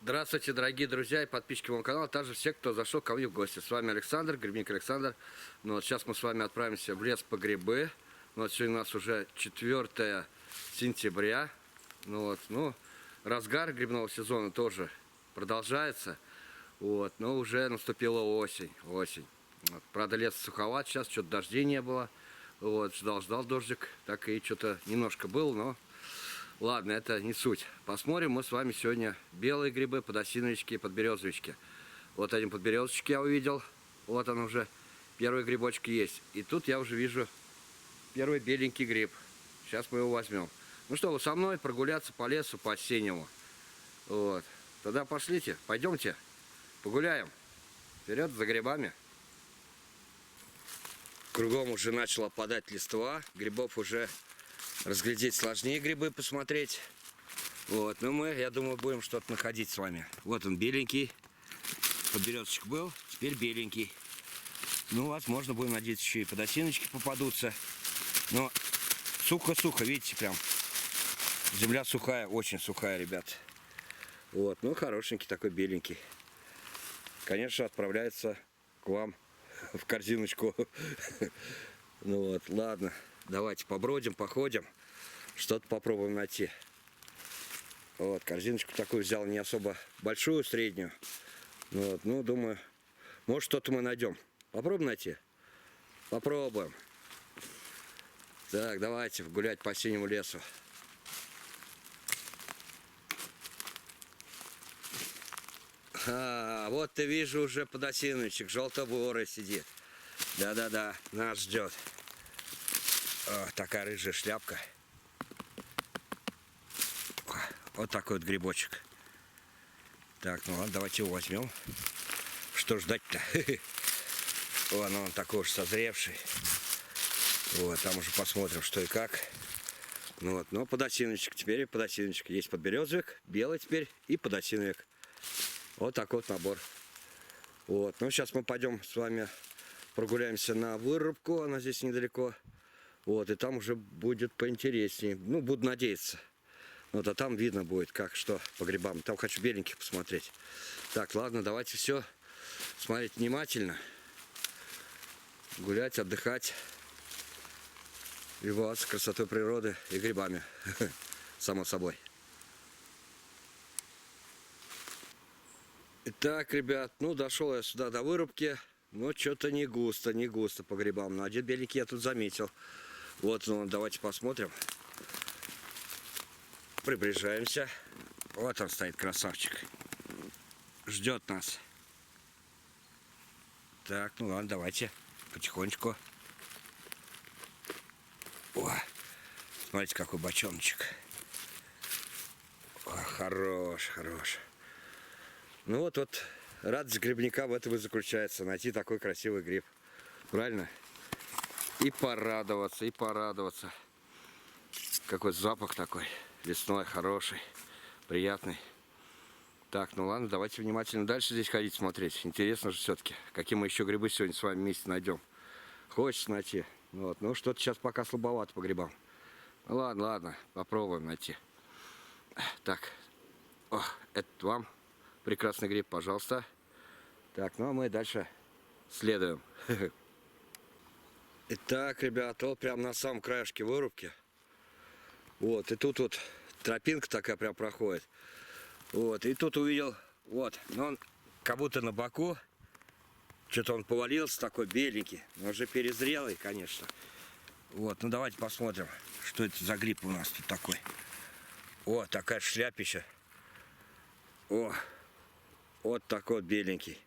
Здравствуйте, дорогие друзья и подписчики моего канала, также все, кто зашел ко мне в гости. С вами Александр, грибник Александр. Ну, вот сейчас мы с вами отправимся в лес по грибы. Ну, вот сегодня у нас уже 4 сентября. Разгар грибного сезона тоже продолжается. Вот, но уже наступила осень. Вот. Правда, лес суховат, сейчас что-то дождей не было. Вот, ждал дождик, так и что-то немножко был, но... Ладно, это не суть. Посмотрим мы с вами сегодня белые грибы, подосиновички и подберезовички. Вот один подберезовичек я увидел. Вот он уже. Первые грибочки есть. И тут я уже вижу первый беленький гриб. Сейчас мы его возьмем. Ну что, вы со мной прогуляться по лесу, по осеннему. Вот. Тогда пошлите, пойдемте, погуляем. Вперед за грибами. Кругом уже начала опадать листва. Грибов уже... разглядеть сложнее, грибы посмотреть. Вот, но я думаю, будем что-то находить с вами. Вот он беленький. Подберезочек был, теперь беленький. Ну, возможно, будем надеяться, еще и подосиночки попадутся. Но сухо-сухо, видите, прям. Земля сухая, очень сухая, ребят. Вот, ну, хорошенький такой беленький. Конечно, отправляется к вам в корзиночку. Ну вот, ладно. Давайте побродим, походим, что-то попробуем найти. Вот, корзиночку такую взял, не особо большую, среднюю. Вот, ну, думаю, может, что-то мы найдем. Попробуем найти? Попробуем. Так, давайте гулять по осеннему лесу. Вот ты вижу уже подосиновичек, желтобурый сидит. Да-да-да, нас ждет. О, такая рыжая шляпка. Вот такой вот грибочек. Так, ну ладно, давайте его возьмем. Что ждать-то? Вон он такой уж созревший. Вот, там уже посмотрим, что и как. Ну вот, но подосиновичек теперь и подосиновичек. Есть подберезовик, белый теперь и подосиновик. Вот такой вот набор. Вот, ну сейчас мы пойдем с вами прогуляемся на вырубку. Она здесь недалеко. Вот, и там уже будет поинтереснее. Ну, буду надеяться. Вот, а там видно будет, как, что по грибам. Там хочу беленьких посмотреть. Так, ладно, давайте все смотреть внимательно. Гулять, отдыхать. Любоваться красотой природы и грибами. Само собой. Итак, ребят, ну, дошел я сюда до вырубки. Но что-то не густо по грибам. Но один беленький я тут заметил. Вот, ну, давайте посмотрим. Приближаемся. Вот он стоит, красавчик. Ждет нас. Так, ну ладно, давайте потихонечку. О, смотрите, какой бочоночек. О, хорош. Ну вот радость грибника в этом и заключается. Найти такой красивый гриб. Правильно? И порадоваться. Какой запах такой. Лесной, хороший, приятный. Так, ну ладно, давайте внимательно дальше здесь ходить, смотреть. Интересно же все-таки, какие мы еще грибы сегодня с вами вместе найдем. Хочется найти. Вот. Ну, что-то сейчас пока слабовато по грибам. Ну, ладно, попробуем найти. Так, о, это вам прекрасный гриб, пожалуйста. Так, ну а мы дальше следуем. Итак, ребята, вот прям на самом краешке вырубки. Вот, и тут вот тропинка такая прям проходит. Вот, и тут увидел, вот, но он как будто на боку. Что-то он повалился такой беленький, но уже перезрелый, конечно. Вот, ну давайте посмотрим, что это за гриб у нас тут такой. О, такая шляпища. О, вот такой вот беленький.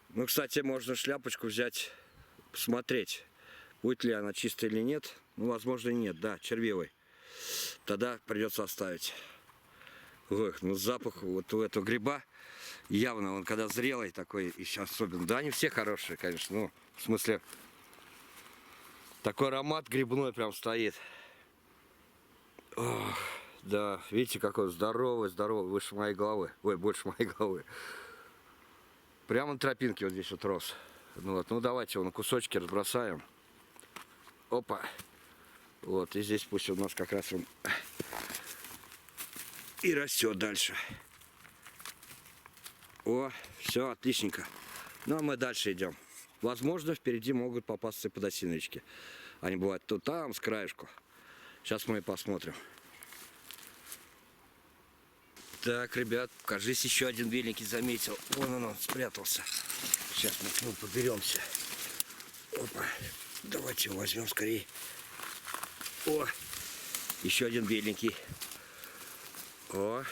Ну, кстати, можно шляпочку взять, посмотреть, будет ли она чистая или нет. Ну, возможно, нет, да, червивый. Тогда придется оставить. Ой, ну запах вот у этого гриба явно, он когда зрелый такой, еще особенно. Да, они все хорошие, конечно, ну, в смысле, такой аромат грибной прям стоит. Ох, да, видите, какой здоровый, выше моей головы. Ой, больше моей головы. Прямо на тропинке вот здесь вот рос. Ну, вот, ну давайте его на кусочки разбросаем. Опа. Вот, и здесь пусть у нас как раз он и растет дальше. О, все, отличненько. Ну, а мы дальше идем. Возможно, впереди могут попасться подосиновички. Они бывают то там, с краешку. Сейчас мы и посмотрим. Так, ребят, кажись, еще один беленький заметил. Вон он спрятался. Сейчас мы к нему подберемся. Опа. Давайте его возьмем скорее. О, еще один беленький. О,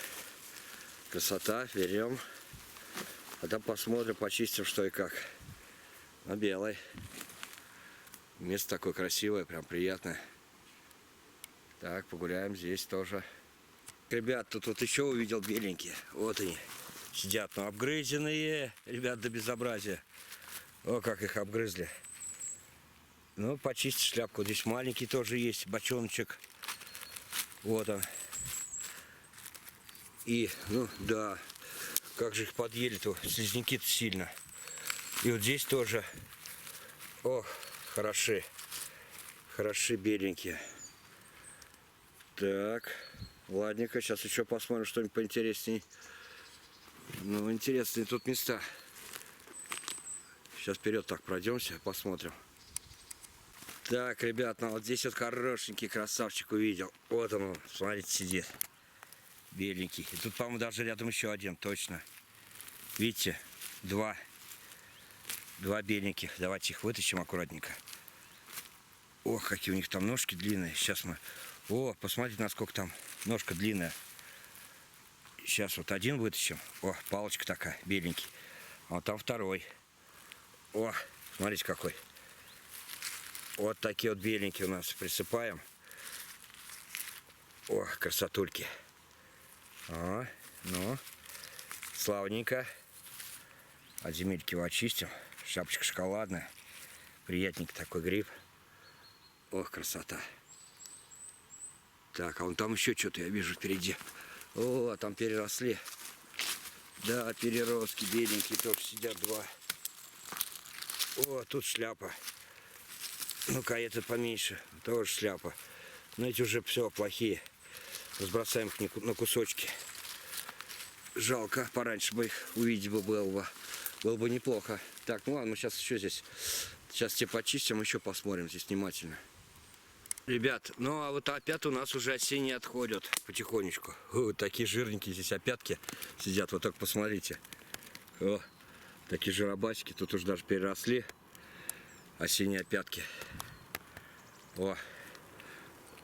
красота, берем. А там посмотрим, почистим, что и как. На белый. Место такое красивое, прям приятное. Так, погуляем здесь тоже. Ребят, тут вот еще увидел беленькие. Вот они сидят, но обгрызенные. Ребят, до безобразия. О, как их обгрызли. Ну, почистить шляпку. Здесь маленький тоже есть, бочоночек. Вот он. И, ну, да. Как же их подъели-то, слизняки-то сильно. И вот здесь тоже. Ох, хороши. Хороши беленькие. Так. Ладненько, сейчас еще посмотрим что-нибудь поинтересней. Ну, интересные тут места. Сейчас вперед так пройдемся, посмотрим. Так, ребят, ну вот здесь вот хорошенький красавчик увидел. Вот он, смотрите, сидит. Беленький. И тут, по-моему, даже рядом еще один, точно. Видите, два беленьких. Давайте их вытащим аккуратненько. Ох, какие у них там ножки длинные. Сейчас мы... О, посмотрите, насколько там ножка длинная. Сейчас вот один вытащим. О, палочка такая, беленький. А вот там второй. О, смотрите какой. Вот такие вот беленькие у нас присыпаем. О, красотульки. О, ну, славненько. От земельки его очистим. Шапочка шоколадная. Приятненький такой гриб. Ох, красота. Так, а вон там еще что-то я вижу впереди. О, там переросли. Да, переростки беленькие тоже сидят два. О, тут шляпа. Ну-ка, это поменьше. Тоже шляпа. Но эти уже все плохие. Разбросаем их на кусочки. Жалко, пораньше бы их увидеть было бы. Было бы неплохо. Так, ну ладно, мы сейчас еще здесь. Сейчас те почистим, еще посмотрим здесь внимательно. Ребят, ну а вот опять у нас уже осенние отходят потихонечку. Вот такие жирненькие здесь опятки сидят. Вот так посмотрите. О, такие жиробасики. Тут уже даже переросли. Осенние опятки. О,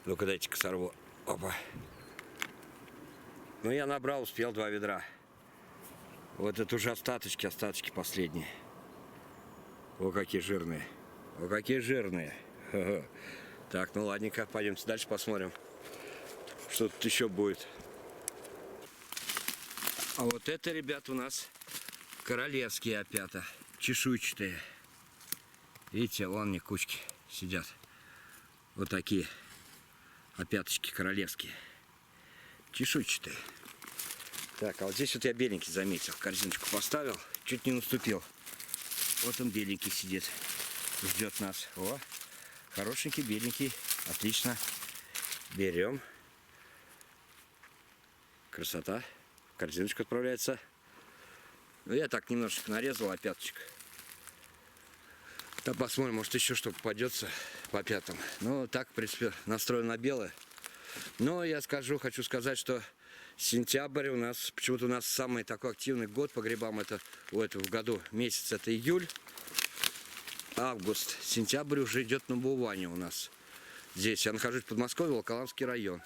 ну-ка дайте-ка сорву. Опа. Ну я набрал, успел 2 ведра. Вот это уже остаточки последние. О, какие жирные. О, какие жирные. Ха-ха. Так, ну ладненько, пойдемте дальше посмотрим, что тут еще будет. А вот это, ребят, у нас королевские опята, чешуйчатые. Видите, вон они кучки сидят. Вот такие опяточки королевские, чешуйчатые. Так, а вот здесь вот я беленький заметил, корзиночку поставил, чуть не наступил. Вот он беленький сидит, ждет нас. О! Хорошенький, беленький, отлично. Берем. Красота. В корзиночку отправляется. Ну, я так немножечко нарезал опяточек. Да посмотрим, может еще что попадется по пятам. Ну, так, в принципе, настроен на белое. Но я хочу сказать, что сентябрь у нас, почему-то у нас самый такой активный год по грибам, это в году месяц, это июль. Август, сентябрь уже идет набывание у нас. Здесь я нахожусь в Подмосковье, Волоколамский район.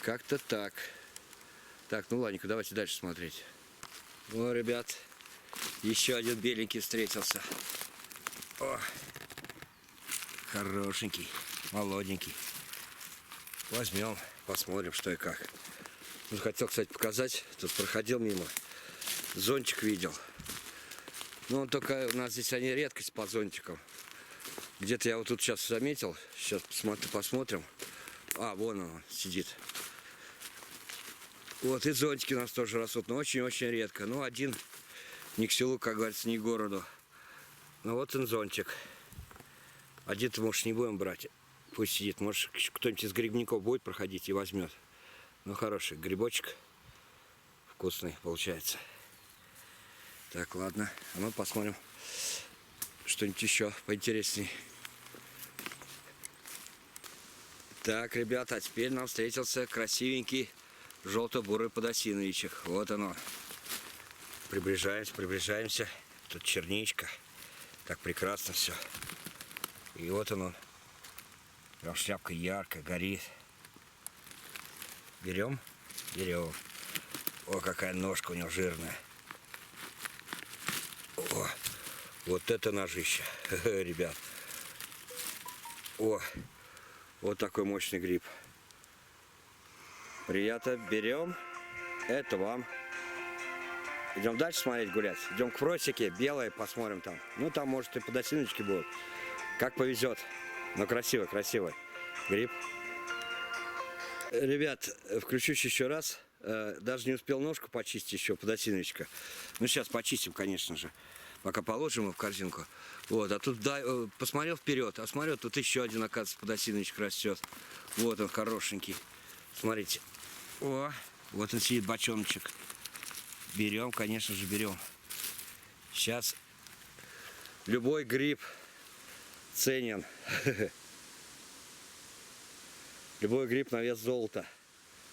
Как-то так. Так, ну ладненько, давайте дальше смотреть. О, ребят, еще один беленький встретился. О, хорошенький, молоденький. Возьмем, посмотрим, что и как. Ну, хотел, кстати, показать. Тут проходил мимо. Зонтик видел. Ну, он только у нас здесь они редкость по зонтикам. Где-то я вот тут сейчас заметил. Сейчас посмотрим. А, вон он сидит. Вот и зонтики у нас тоже растут, но очень-очень редко. Ну, один ни к селу, как говорится, ни к городу. Ну, вот он зонтик. Один-то, может, не будем брать. Пусть сидит. Может, кто-нибудь из грибников будет проходить и возьмет. Ну, хороший грибочек. Вкусный получается. Так, ладно. А мы посмотрим что-нибудь еще поинтереснее. Так, ребята, а теперь нам встретился красивенький желто-бурый подосиновичек. Вот оно. Приближаемся. Тут черничка. Так прекрасно все. И вот он. Прям шляпка яркая, горит. Берем? Берем. О, какая ножка у него жирная. О, вот это ножище, ребят. О, вот такой мощный гриб. Приятно, берем. Это вам. Идем дальше смотреть, гулять. Идем к просеке, белые, посмотрим там. Ну, там, может, и подосиновички будут. Как повезет. Но красивый гриб. Ребят, включусь еще раз. Даже не успел ножку почистить еще, подосиновичка. Ну, сейчас почистим, конечно же. Пока положим его в корзинку. Вот, а тут посмотрел вперед, а смотрю, тут еще один, оказывается, подосиновичек растет. Вот он, хорошенький. Смотрите. О, вот он сидит, бочоночек. Берем, конечно же, берем. Сейчас любой гриб ценен. Любой гриб на вес золота.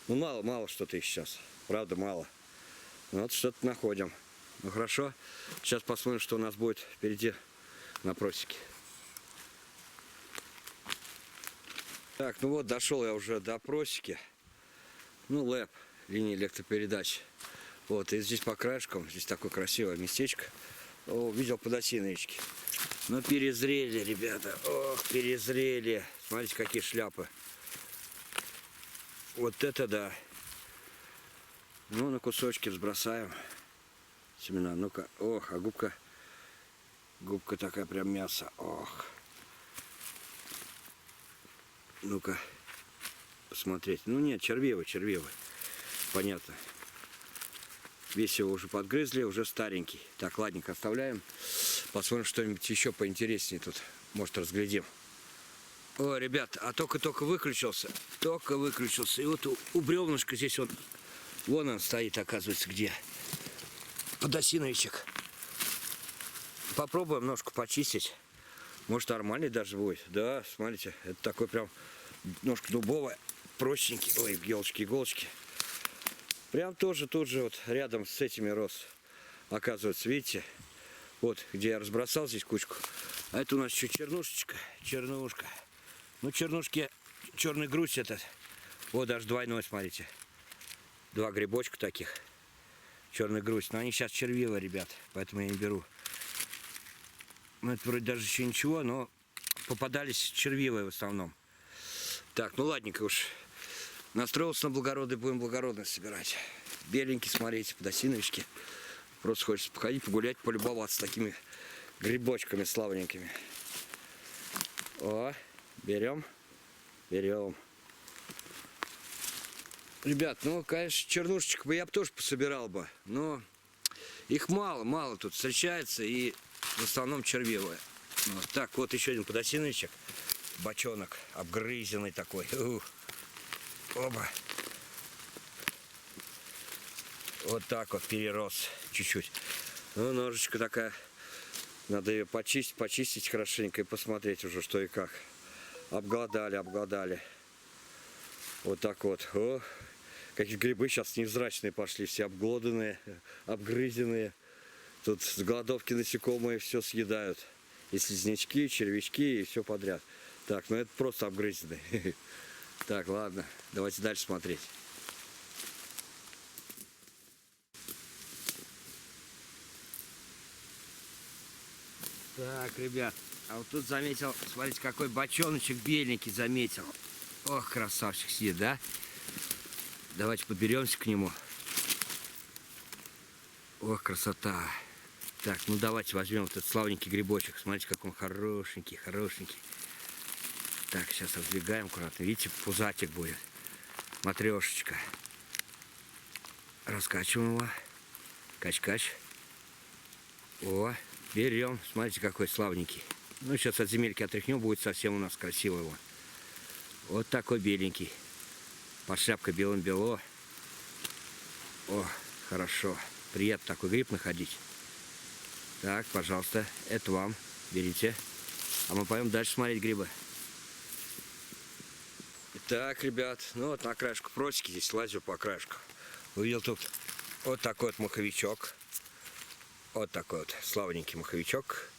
Ну, мало что-то их сейчас. Правда, мало. Но вот что-то находим. Ну, хорошо. Сейчас посмотрим, что у нас будет впереди на просеке. Так, ну вот, дошел я уже до просеки. Ну, ЛЭП, линия электропередач. Вот, и здесь по краешкам, здесь такое красивое местечко. О, видел подосиновички. Ну, перезрели, ребята. Ох, перезрели. Смотрите, какие шляпы. Вот это да. Ну, на кусочки разбросаем семена. Ну-ка, ох, а губка такая прям мясо. Ох. Ну-ка, посмотреть. Ну нет, червивый. Понятно. Весь его уже подгрызли, уже старенький. Так, ладненько, оставляем. Посмотрим что-нибудь еще поинтереснее тут. Может, разглядим. О, ребят, а только выключился. И вот у бревнышка здесь он. Вон он стоит, оказывается, где. Подосиновичек. Попробуем ножку почистить. Может, нормальный даже будет. Да, смотрите, это такой прям ножка дубовая. Простенький. Ой, иголочки. Прям тоже тут же вот рядом с этими рос. Оказывается, видите? Вот, где я разбросал здесь кучку. А это у нас еще чернушечка. Ну, чернушки, черный грусть этот. Вот даже двойной, смотрите. Два грибочка таких. Черный грусть. Но они сейчас червивые, ребят. Поэтому я не беру. Ну, это вроде даже еще ничего, но попадались червивые в основном. Так, ну ладненько уж. Настроился на благородный, будем благородно собирать. Беленький, смотрите, подосиновички. Просто хочется походить, погулять, полюбоваться такими грибочками славненькими. О, берем. Ребят, ну, конечно, чернушечек бы я бы тоже пособирал бы, но их мало тут встречается, и в основном червивые. Вот так, вот еще один подосиновичек, бочонок, обгрызенный такой. Оба. Вот так вот перерос чуть-чуть. Ну, ножичка такая. Надо ее почистить хорошенько и посмотреть уже, что и как. Обглодали. Вот так вот. О, какие грибы сейчас невзрачные пошли. Все обглоданные, обгрызенные. Тут с голодовки насекомые все съедают. И слизнячки, и червячки, и все подряд. Так, ну это просто обгрызенные. Так, ладно, давайте дальше смотреть. Так, ребят, а вот тут заметил, смотрите, какой бочоночек беленький заметил. Ох, красавчик сидит, да? Давайте подберемся к нему. Ох, красота. Так, ну давайте возьмем вот этот славненький грибочек. Смотрите, как он хорошенький. Так, сейчас раздвигаем аккуратно. Видите, пузатик будет. Матрешечка. Раскачиваем его. Кач-кач. О, берем. Смотрите, какой славненький. Ну, сейчас от земельки отряхнем, будет совсем у нас красиво его. Вот такой беленький. Под шляпкой белым-бело. О, хорошо. Приятно такой гриб находить. Так, пожалуйста, это вам. Берите. А мы пойдем дальше смотреть грибы. Так, ребят, ну вот на краешку просеки, здесь лазю по краешку. Увидел тут вот такой вот маховичок. Вот такой вот славненький маховичок.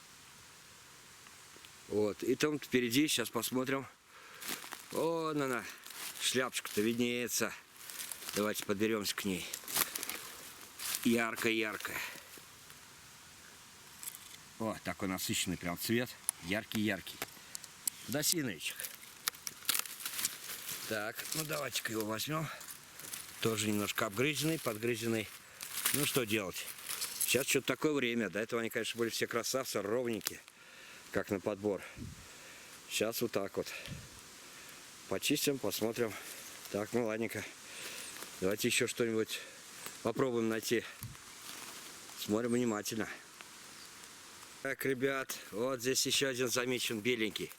Вот, и там впереди, сейчас посмотрим. Вон она, шляпочка-то виднеется. Давайте подберемся к ней. Яркая-яркая. О, такой насыщенный прям цвет. Яркий-яркий. Подосиновичек. Так, ну давайте-ка его возьмем. Тоже немножко обгрызенный, подгрызенный. Ну что делать? Сейчас что-то такое время. До этого они, конечно, были все красавцы, ровненькие, как на подбор. Сейчас вот так вот. Почистим, посмотрим. Так, ну ладненько. Давайте еще что-нибудь попробуем найти. Смотрим внимательно. Так, ребят, вот здесь еще один замечен беленький.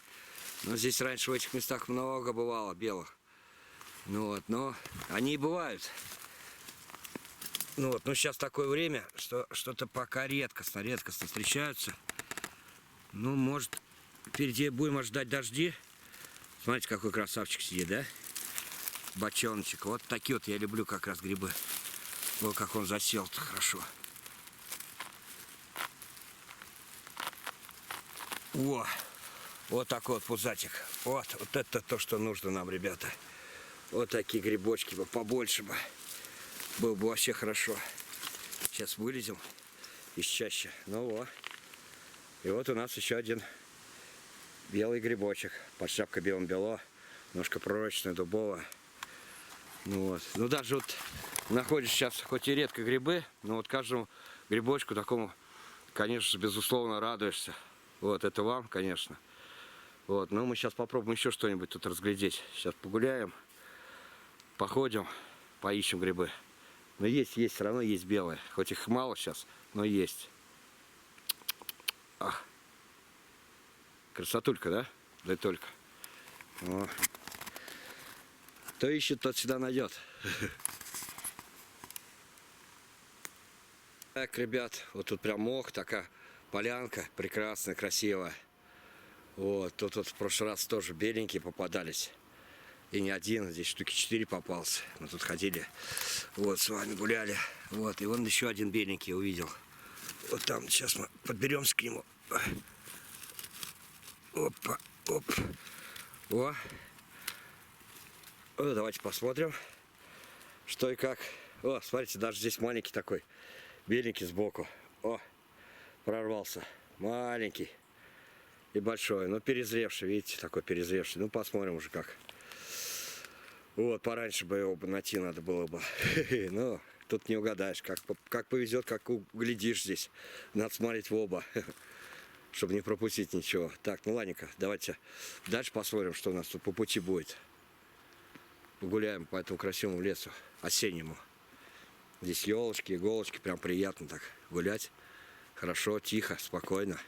Но здесь раньше в этих местах много бывало белых. Ну вот, но они и бывают. Ну вот, но сейчас такое время, что что-то пока редкостно встречаются. Ну, может, впереди будем ожидать дожди. Смотрите, какой красавчик сидит, да? Бочоночек. Вот такие вот я люблю как раз грибы. Вот как он засел-то хорошо. О, вот такой вот пузатик. Вот это то, что нужно нам, ребята. Вот такие грибочки бы побольше бы. Было бы вообще хорошо. Сейчас вылезем из чащи. Ну вот. И вот у нас еще один белый грибочек. Под шапкой белым-бело. Немножко пророчная, дубовая. Ну вот. Ну даже вот находишь сейчас хоть и редко грибы, но вот каждому грибочку такому, конечно, безусловно радуешься. Вот, это вам, конечно. Вот, но мы сейчас попробуем еще что-нибудь тут разглядеть. Сейчас погуляем, походим, поищем грибы. Но есть, все равно есть белые. Хоть их мало сейчас, но есть. А. Красотулька, да? Да и только. О. Кто ищет, тот всегда найдет. Так, ребят, вот тут прям мох, такая полянка прекрасная, красивая. Вот, тут вот в прошлый раз тоже беленькие попадались. И не один, здесь штуки 4 попался. Мы тут ходили, вот, с вами гуляли. Вот, и вон еще один беленький увидел. Вот там, сейчас мы подберемся к нему. Опа, оп. О. Ну, давайте посмотрим, что и как. О, смотрите, даже здесь маленький такой, беленький сбоку. О, прорвался. Маленький и большой, но перезревший, видите, такой перезревший. Ну, посмотрим уже как. Вот, пораньше бы его найти надо было бы. Но тут не угадаешь, как повезет, как углядишь здесь. Надо смотреть в оба, чтобы не пропустить ничего. Так, ну ладненько, давайте дальше посмотрим, что у нас тут по пути будет. Погуляем по этому красивому лесу осеннему. Здесь елочки, иголочки, прям приятно так гулять. Хорошо, тихо, спокойно.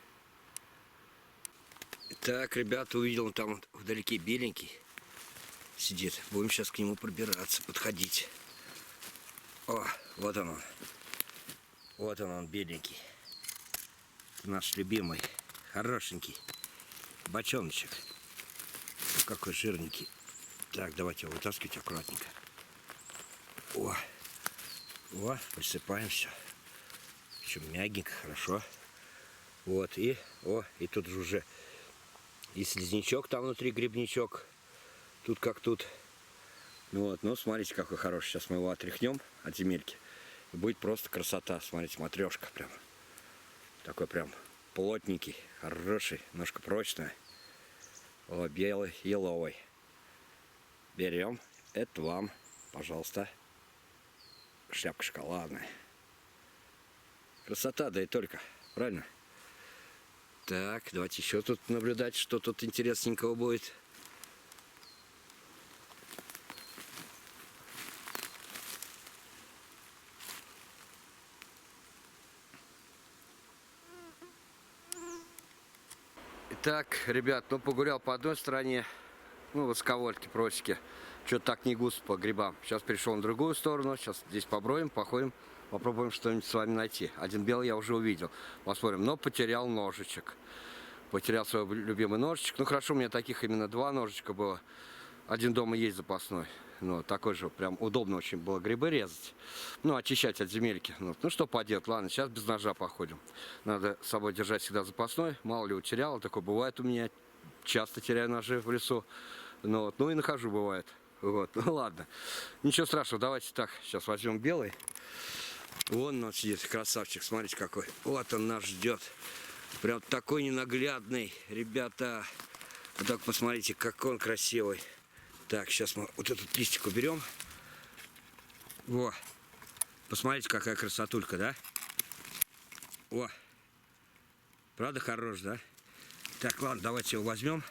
Так, ребята, увидел там вдалеке беленький сидит. Будем сейчас к нему пробираться, подходить. О, вот он. Вот он, беленький. Наш любимый, хорошенький бочоночек. Какой жирненький. Так, давайте его вытаскивать аккуратненько. О, присыпаем все. Причем мягенько, хорошо. Вот, и тут же уже и слизнячок там внутри, грибничок. Тут как тут. Ну вот, ну смотрите, какой хороший. Сейчас мы его отряхнем от земельки. И будет просто красота. Смотрите, матрешка прям. Такой прям плотненький, хороший, немножко прочный. О, белый, еловый. Берем. Это вам, пожалуйста. Шляпка шоколадная. Красота, да и только. Правильно? Так, давайте еще тут наблюдать, что тут интересненького будет. Итак, ребят, ну погулял по одной стороне, ну вот сковольки, просеки. Что-то так не густо по грибам. Сейчас перешел на другую сторону. Сейчас здесь поброем, походим. Попробуем что-нибудь с вами найти. Один белый я уже увидел. Посмотрим. Но потерял ножичек. Потерял свой любимый ножичек. Ну хорошо, у меня таких именно 2 ножичка было. Один дома есть запасной. Ну, такой же, прям удобно очень было грибы резать. Ну, очищать от земельки. Ну что поделать, ладно, сейчас без ножа походим. Надо с собой держать всегда запасной. Мало ли утерял, такое бывает у меня. Часто теряю ножи в лесу. Ну и нахожу, бывает. Вот, ну ладно. Ничего страшного, давайте так, сейчас возьмем белый. Вон он сидит, красавчик, смотрите какой. Вот он нас ждет. Прям такой ненаглядный, ребята. Вот так посмотрите, какой он красивый. Так, сейчас мы вот этот листик уберем. Во. Посмотрите, какая красотулька, да? О. Правда хорош, да? Так, ладно, давайте его возьмем.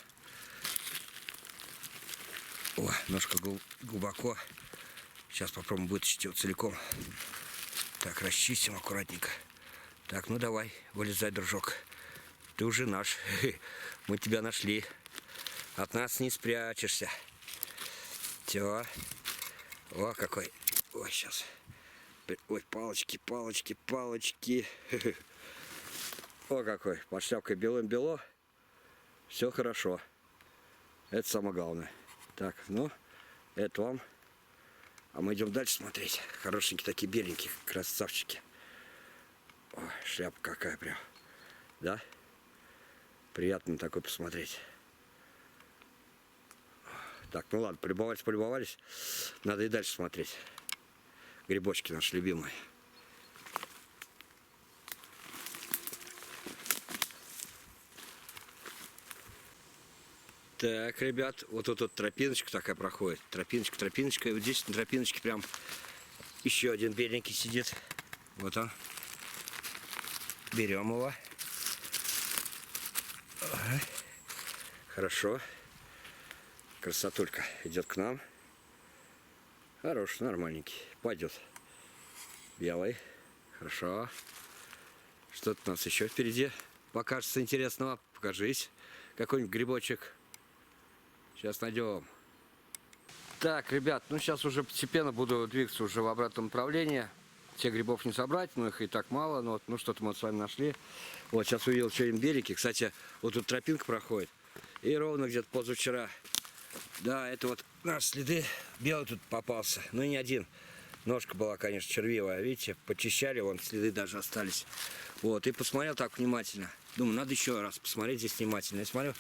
О, ножка глубоко. Сейчас попробуем вытащить его целиком. Так, расчистим аккуратненько. Так, ну давай, вылезай, дружок. Ты уже наш. Мы тебя нашли. От нас не спрячешься. Все. О, какой. Ой, сейчас. Ой, палочки, палочки, палочки. О, какой. Под шляпкой белым-бело. Все хорошо. Это самое главное. Так, ну, это вам. А мы идем дальше смотреть. Хорошенькие такие беленькие красавчики. О, шляпа какая прям. Да? Приятно такой посмотреть. Так, ну ладно, полюбовались. Надо и дальше смотреть. Грибочки наши любимые. Так, ребят, вот тут тропиночка такая проходит. Тропиночка. И вот здесь на тропиночке прям еще один беленький сидит. Вот он. Берем его. Ага. Хорошо. Красотулька идет к нам. Хороший, нормальненький. Пойдет. Белый. Хорошо. Что-то у нас еще впереди покажется интересного. Покажись. Какой-нибудь грибочек. Сейчас найдем. Так, ребят, ну сейчас уже постепенно буду двигаться уже в обратном направлении. Всех грибов не собрать, но их и так мало. Но вот, ну что-то мы с вами нашли. Вот сейчас увидел что-нибудь береги. Кстати, вот тут тропинка проходит. И ровно где-то позавчера. Да, это вот наши следы. Белый тут попался. Но не один. Ножка была, конечно, червивая. Видите, почищали, вон следы даже остались. Вот, и посмотрел так внимательно. Думаю, надо еще раз посмотреть здесь внимательно. Я смотрю,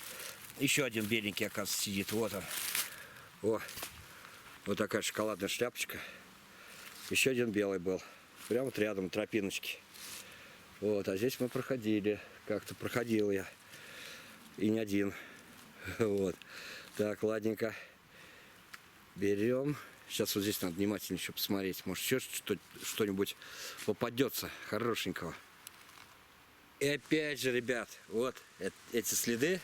еще один беленький, оказывается, сидит. Вот он. О, вот такая шоколадная шляпочка. Еще один белый был. Прямо вот рядом, тропиночки. Вот, а здесь мы проходили. Как-то проходил я. И не один. Вот. Так, ладненько. Берем. Сейчас вот здесь надо внимательно еще посмотреть. Может, еще что-нибудь попадется хорошенького. И опять же, ребят, вот эти следы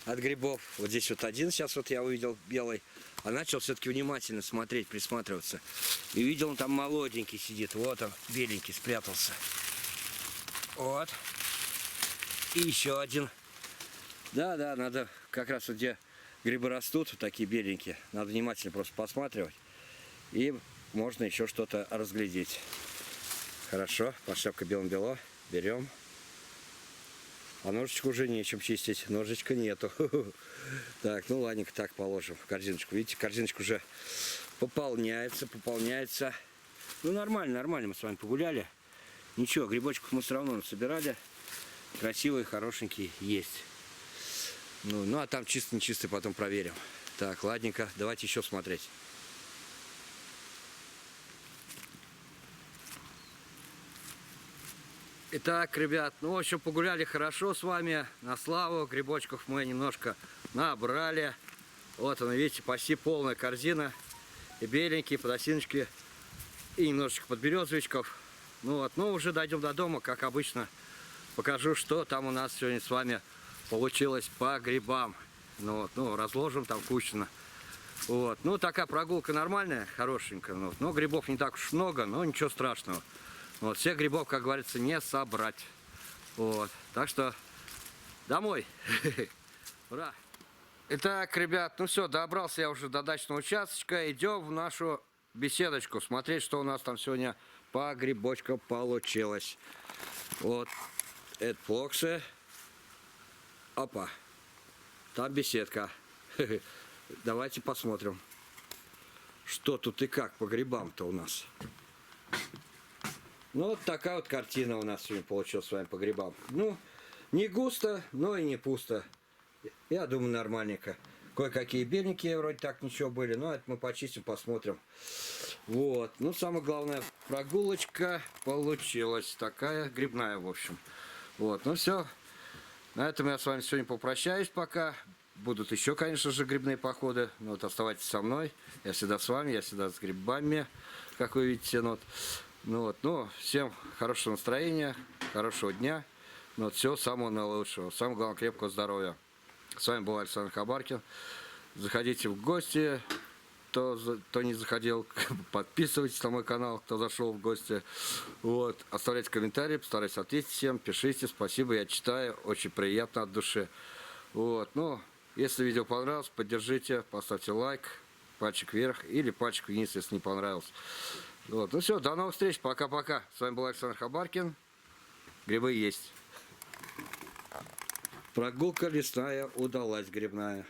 от грибов. Вот здесь вот один сейчас вот я увидел белый. А начал все-таки внимательно смотреть, присматриваться. И видел, он там молоденький сидит. Вот он, беленький, спрятался. Вот. И еще один. Да, надо как раз вот где грибы растут, вот такие беленькие. Надо внимательно просто посматривать. И можно еще что-то разглядеть. Хорошо, под шляпкой белым-бело. Берем. А ножичку уже нечем чистить. Ножичка нету. Так, ну ладненько, так положим в корзиночку. Видите, корзиночка уже пополняется. Ну нормально мы с вами погуляли. Ничего, грибочков мы все равно собирали. Красивые, хорошенькие есть. Ну а там чисто нечистый потом проверим. Так, ладненько, давайте еще смотреть. Итак, ребят, ну в общем погуляли хорошо с вами, на славу. Грибочков мы немножко набрали. Вот он, видите, почти полная корзина. И беленькие, подосиночки, и немножечко подберезовичков. Ну вот, ну уже дойдем до дома, как обычно. Покажу, что там у нас сегодня с вами получилось по грибам. Ну вот, ну разложим там кучно. Вот, ну такая прогулка нормальная, хорошенькая. Ну, но грибов не так уж много, но ничего страшного. Вот, всех грибов, как говорится, не собрать. Вот, так что домой. Ура! Итак, ребят, ну все, добрался я уже до дачного участочка. Идем в нашу беседочку, смотреть, что у нас там сегодня по грибочкам получилось. Вот, это плоксы. Опа, там беседка. Давайте посмотрим, что тут и как по грибам-то у нас. Ну, вот такая вот картина у нас сегодня получилась с вами по грибам. Ну, не густо, но и не пусто. Я думаю, нормальненько. Кое-какие бельники вроде так ничего были, но это мы почистим, посмотрим. Вот. Ну, самое главное, прогулочка получилась. Такая грибная, в общем. Вот. Ну, все. На этом я с вами сегодня попрощаюсь пока. Будут еще, конечно же, грибные походы. Ну, вот оставайтесь со мной. Я всегда с вами, я всегда с грибами, как вы видите. Ну, вот. Ну, всем хорошего настроения, хорошего дня. Ну, вот, всего самого наилучшего. Самое главное, крепкого здоровья. С вами был Александр Хабаркин. Заходите в гости, кто не заходил, подписывайтесь на мой канал, кто зашел в гости. Вот. Оставляйте комментарии, постараюсь ответить всем, пишите, спасибо, я читаю, очень приятно от души. Вот. Ну, если видео понравилось, поддержите, поставьте лайк, пальчик вверх или пальчик вниз, если не понравилось. Вот. Ну все, до новых встреч, пока-пока. С вами был Александр Хабаркин. Грибы есть. Прогулка лесная удалась, грибная.